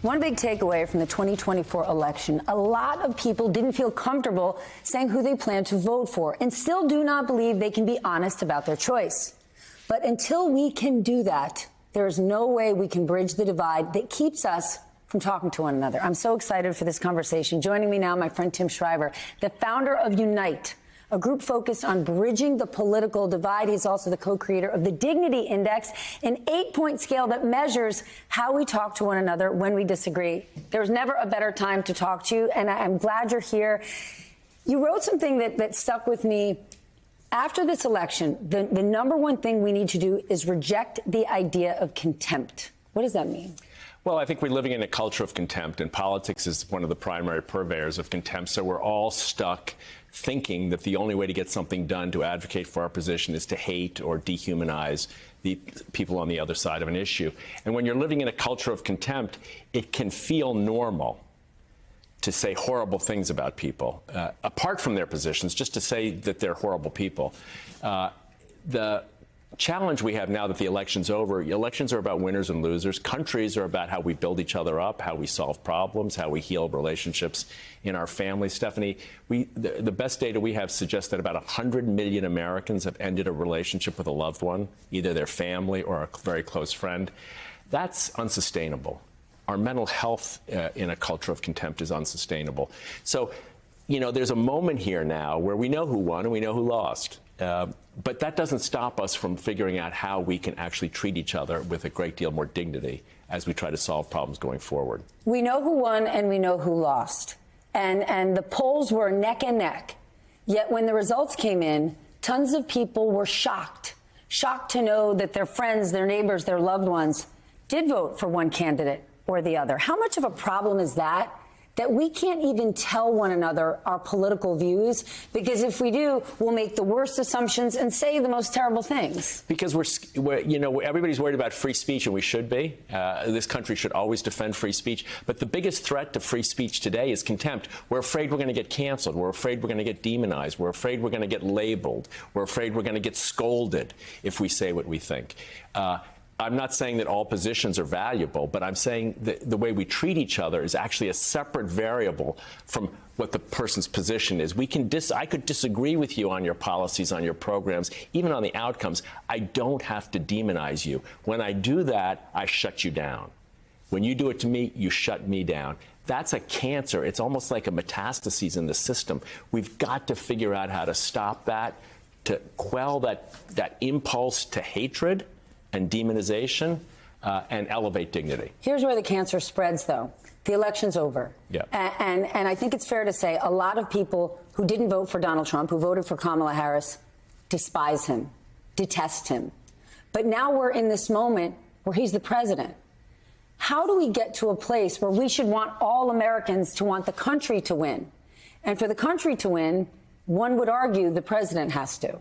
One big takeaway from the 2024 election, a lot of people didn't feel comfortable saying who they plan to vote for and still do not believe they can be honest about their choice. But until we can do that, there is no way we can bridge the divide that keeps us from talking to one another. I'm so excited for this conversation. Joining me now, my friend Tim Shriver, the founder of Unite, a group focused on bridging the political divide. He's also the co-creator of the Dignity Index, an 8-point scale that measures how we talk to one another when we disagree. There's never a better time to talk to you, and I'm glad you're here. You wrote something that stuck with me. After this election, the number one thing we need to do is reject the idea of contempt. What does that mean? Well, I think we're living in a culture of contempt, and politics is one of the primary purveyors of contempt. So we're all stuck thinking that the only way to get something done, to advocate for our position, is to hate or dehumanize the people on the other side of an issue. And when you're living in a culture of contempt, it can feel normal to say horrible things about people, apart from their positions, just to say that they're horrible people. The challenge we have now that the election's over, elections are about winners and losers. Countries are about how we build each other up, how we solve problems, how we heal relationships in our families. Stephanie, the best data we have suggests that about 100 million Americans have ended a relationship with a loved one, either their family or a very close friend. That's unsustainable. Our mental health in a culture of contempt is unsustainable. So, you know, there's a moment here now where we know who won and we know who lost. But that doesn't stop us from figuring out how we can actually treat each other with a great deal more dignity as we try to solve problems going forward. We know who won and we know who lost. And the polls were neck and neck. Yet when the results came in, tons of people were shocked to know that their friends, their neighbors, their loved ones did vote for one candidate or the other. How much of a problem is that we can't even tell one another our political views? Because if we do, we'll make the worst assumptions and say the most terrible things. Because everybody's worried about free speech, and we should be. This country should always defend free speech. But the biggest threat to free speech today is contempt. We're afraid we're going to get canceled. We're afraid we're going to get demonized. We're afraid we're going to get labeled. We're afraid we're going to get scolded if we say what we think. I'm not saying that all positions are valuable, but I'm saying that the way we treat each other is actually a separate variable from what the person's position is. I could disagree with you on your policies, on your programs, even on the outcomes. I don't have to demonize you. When I do that, I shut you down. When you do it to me, you shut me down. That's a cancer. It's almost like a metastasis in the system. We've got to figure out how to stop that, to quell that impulse to hatred and demonization, and elevate dignity. Here's where the cancer spreads, though. The election's over. Yeah. And I think it's fair to say a lot of people who didn't vote for Donald Trump, who voted for Kamala Harris, despise him, detest him. But now we're in this moment where he's the president. How do we get to a place where we should want all Americans to want the country to win? And for the country to win, one would argue the president has to.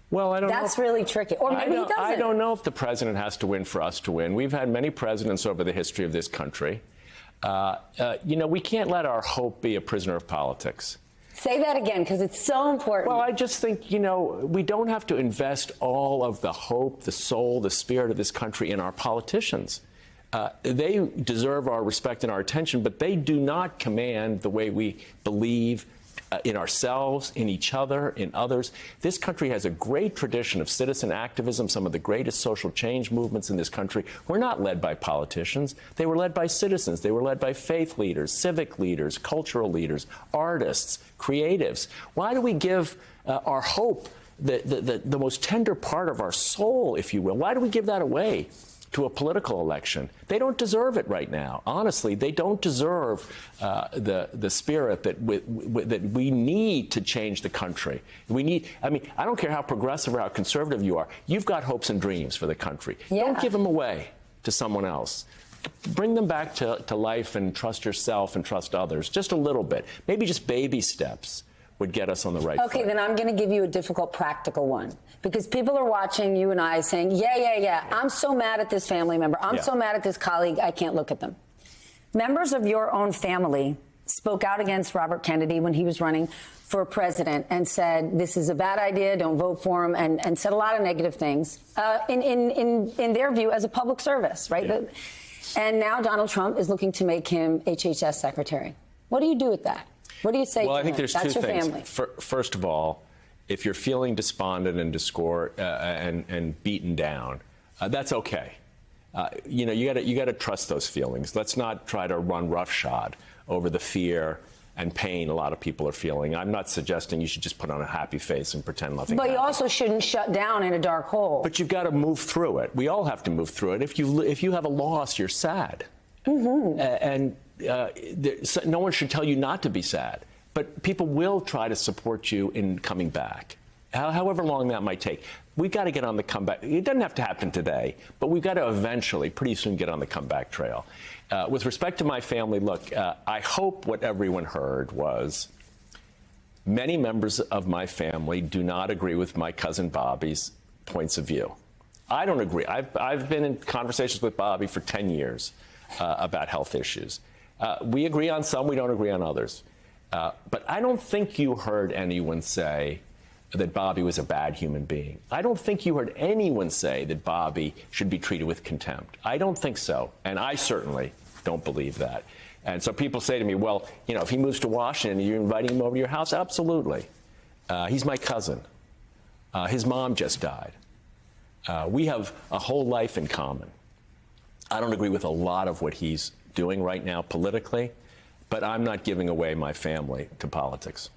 Well, I don't know. That's really tricky. Or maybe he doesn't. I don't know if the president has to win for us to win. We've had many presidents over the history of this country. We can't let our hope be a prisoner of politics. Say that again, because it's so important. Well, I just think, we don't have to invest all of the hope, the soul, the spirit of this country in our politicians. They deserve our respect and our attention, but they do not command the way we believe in ourselves, in each other, in others. This country has a great tradition of citizen activism, some of the greatest social change movements in this country were not led by politicians. They were led by citizens. They were led by faith leaders, civic leaders, cultural leaders, artists, creatives. Why do we give our hope, the most tender part of our soul, if you will, why do we give that away to a political election? They don't deserve it right now. Honestly, they don't deserve the spirit that we need to change the country. I don't care how progressive or how conservative you are. You've got hopes and dreams for the country. Yeah. Don't give them away to someone else. Bring them back to life and trust yourself and trust others. Just a little bit. Maybe just baby steps would get us on the right foot. Okay, then I'm going to give you a difficult, practical one. Because people are watching you and I saying, yeah, I'm so mad at this family member. I'm so mad at this colleague, I can't look at them. Members of your own family spoke out against Robert Kennedy when he was running for president and said, this is a bad idea, don't vote for him, and said a lot of negative things in their view as a public service, right? Yeah. And now Donald Trump is looking to make him HHS secretary. What do you do with that? What do you say to him? Well, I think there's That's two your things. Family. First of all, if you're feeling despondent and and beaten down, that's okay. You got to trust those feelings. Let's not try to run roughshod over the fear and pain a lot of people are feeling. I'm not suggesting you should just put on a happy face and pretend nothing happened. But you also shouldn't shut down in a dark hole. But you've got to move through it. We all have to move through it. If you have a loss, you're sad. And no one should tell you not to be sad. But people will try to support you in coming back, however long that might take. We've got to get on the comeback. It doesn't have to happen today, but we've got to eventually, pretty soon, get on the comeback trail. With respect to my family, look, I hope what everyone heard was many members of my family do not agree with my cousin Bobby's points of view. I don't agree. I've been in conversations with Bobby for 10 years about health issues. We agree on some, we don't agree on others. But I don't think you heard anyone say that Bobby was a bad human being. I don't think you heard anyone say that Bobby should be treated with contempt. I don't think so. And I certainly don't believe that. And so people say to me, well, if he moves to Washington, you're inviting him over to your house? Absolutely. He's my cousin. His mom just died. We have a whole life in common. I don't agree with a lot of what he's doing right now politically, but I'm not giving away my family to politics.